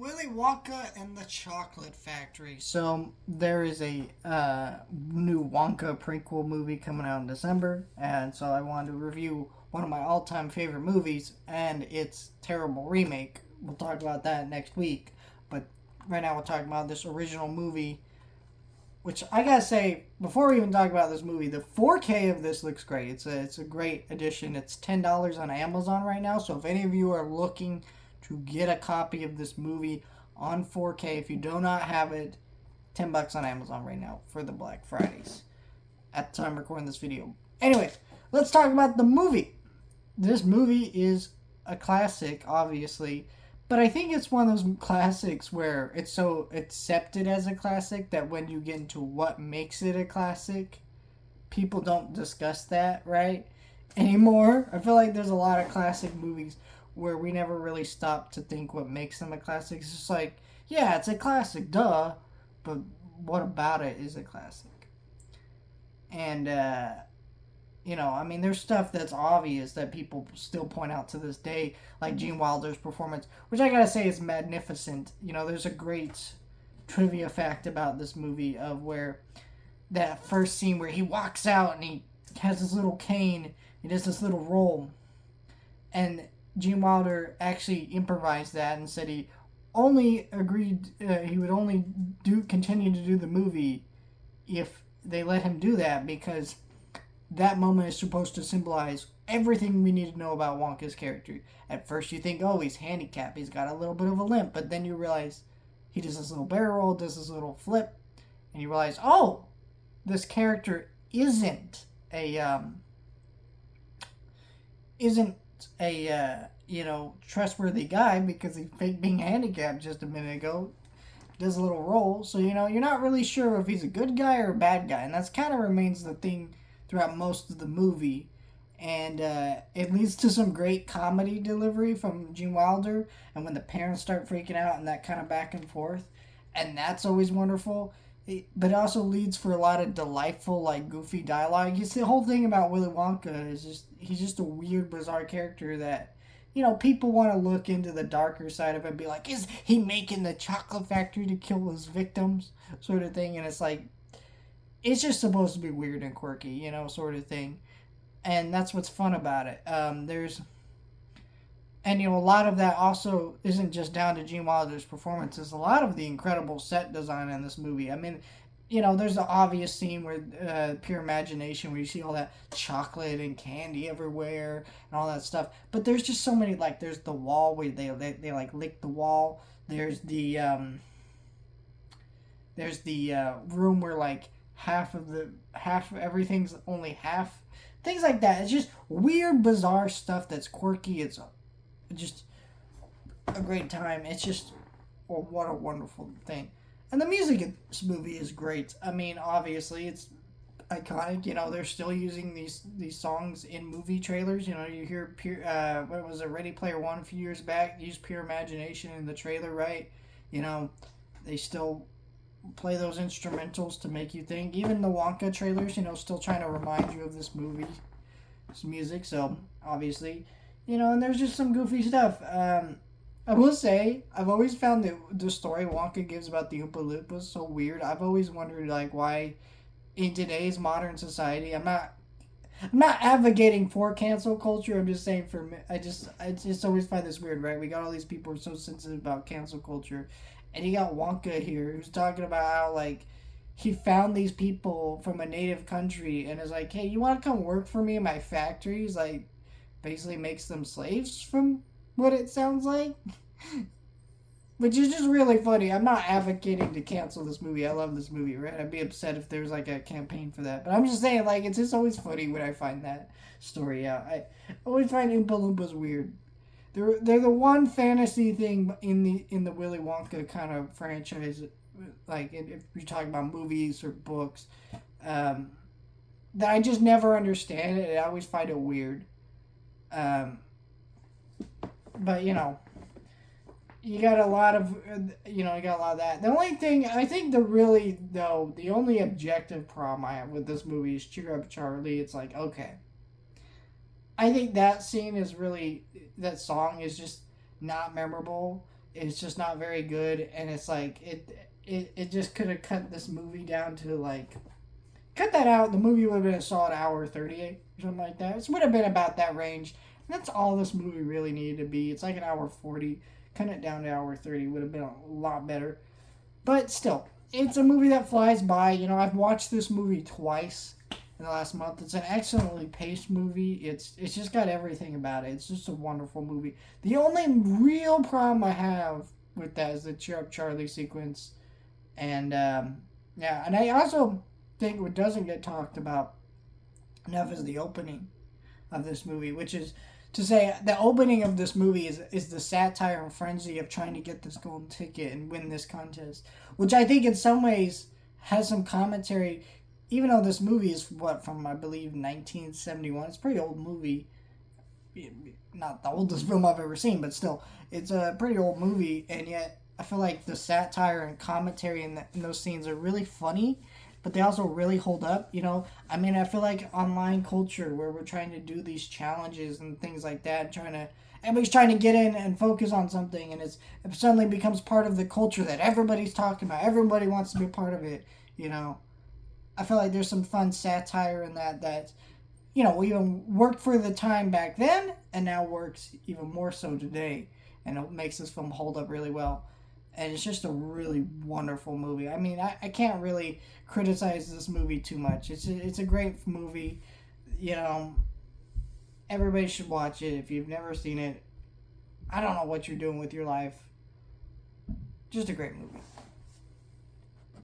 Willy Wonka and the Chocolate Factory. So there is a new Wonka prequel movie coming out in December, and so I wanted to review one of my all-time favorite movies and its terrible remake. We'll talk about that next week, but right now we're talking about this original movie, which I gotta say before we even talk about this movie, the 4K of this looks great. It's a great addition. It's $10 on Amazon right now, so if any of you are looking to get a copy of this movie on 4K. If you do not have it, $10 on Amazon right now for the Black Fridays at the time I'm recording this video. Anyways, let's talk about the movie. This movie is a classic, obviously, but I think it's one of those classics where it's so accepted as a classic that when you get into what makes it a classic, people don't discuss that, right? Anymore. I feel like there's a lot of classic movies where we never really stop to think what makes them a classic. It's just like, yeah, it's a classic, duh, but what about it is a classic? And, I mean, there's stuff that's obvious that people still point out to this day, like Gene Wilder's performance, which I gotta say is magnificent. There's a great trivia fact about this movie of where that first scene where he walks out and he has this little cane, he does this little roll, and Gene Wilder actually improvised that and said he only agreed he would only continue to do the movie if they let him do that, because that moment is supposed to symbolize everything we need to know about Wonka's character. At first you think, oh, he's handicapped, he's got a little bit of a limp, but then you realize he does this little barrel roll, does this little flip, and you realize, oh, this character isn't a trustworthy guy because he faked being handicapped just a minute ago. Does a little roll, so you're not really sure if he's a good guy or a bad guy, and that's kind of remains the thing throughout most of the movie. And it leads to some great comedy delivery from Gene Wilder, and when the parents start freaking out and that kind of back and forth, and that's always wonderful. But it also leads for a lot of delightful, like, goofy dialogue. You see, the whole thing about Willy Wonka is he's just a weird, bizarre character that, people want to look into the darker side of it and be like, is he making the chocolate factory to kill his victims? Sort of thing. And it's like, it's just supposed to be weird and quirky, sort of thing. And that's what's fun about it. A lot of that also isn't just down to Gene Wilder's performances. A lot of the incredible set design in this movie. I mean, there's the obvious scene where pure imagination, where you see all that chocolate and candy everywhere and all that stuff. But there's just so many, like, there's the wall where they like lick the wall. There's the room where like half of everything's only half. Things like that. It's just weird, bizarre stuff that's quirky. It's just a great time. It's just, what a wonderful thing. And the music in this movie is great. I mean, obviously, it's iconic. They're still using these songs in movie trailers. You hear what was it, Ready Player One a few years back? Use Pure Imagination in the trailer, right? They still play those instrumentals to make you think. Even the Wonka trailers, still trying to remind you of this movie's music. So, obviously, and there's just some goofy stuff. I will say, I've always found the story Wonka gives about the Oompa Loompas so weird. I've always wondered, like, why in today's modern society, I'm not advocating for cancel culture. I'm just saying I just always find this weird, right? We got all these people who are so sensitive about cancel culture, and you got Wonka here who's talking about how, like, he found these people from a native country and is like, hey, you want to come work for me in my factories? Like, basically makes them slaves from what it sounds like. Which is just really funny. I'm not advocating to cancel this movie. I love this movie, right? I'd be upset if there's like a campaign for that. But I'm just saying, like, it's just always funny when I find that story out. I always find Oompa Loompas weird. They're the one fantasy thing in the Willy Wonka kind of franchise, like if you're talking about movies or books, that I just never understand it. I always find it weird. But you got a lot of that. The only thing I think the only objective problem I have with this movie is Cheer Up Charlie. It's like, okay, I think that song is just not memorable. It's just not very good, and it's like it just could have cut this movie down to like cut that out. The movie would have been a solid hour 38 or something like that. It would have been about that range. And that's all this movie really needed to be. It's like an hour 40. Cut it down to hour 30 would have been a lot better. But still, it's a movie that flies by. You know, I've watched this movie twice in the last month. It's an excellently paced movie. It's just got everything about it. It's just a wonderful movie. The only real problem I have with that is the Cheer Up Charlie sequence. And, yeah, and I also think what doesn't get talked about enough is the opening of this movie, which is to say the opening of this movie is the satire and frenzy of trying to get this golden ticket and win this contest, which I think in some ways has some commentary, even though this movie is from I believe 1971. It's a pretty old movie, not the oldest film I've ever seen, but still it's a pretty old movie, and yet I feel like the satire and commentary in those scenes are really funny, but they also really hold up, you know? I mean, I feel like online culture where we're trying to do these challenges and things like that, everybody's trying to get in and focus on something, and it suddenly becomes part of the culture that everybody's talking about. Everybody wants to be a part of it, you know? I feel like there's some fun satire in that, you know, even worked for the time back then, and now works even more so today, and it makes this film hold up really well. And it's just a really wonderful movie. I mean, I can't really criticize this movie too much. It's a great movie. You know, everybody should watch it. If you've never seen it, I don't know what you're doing with your life. Just a great movie.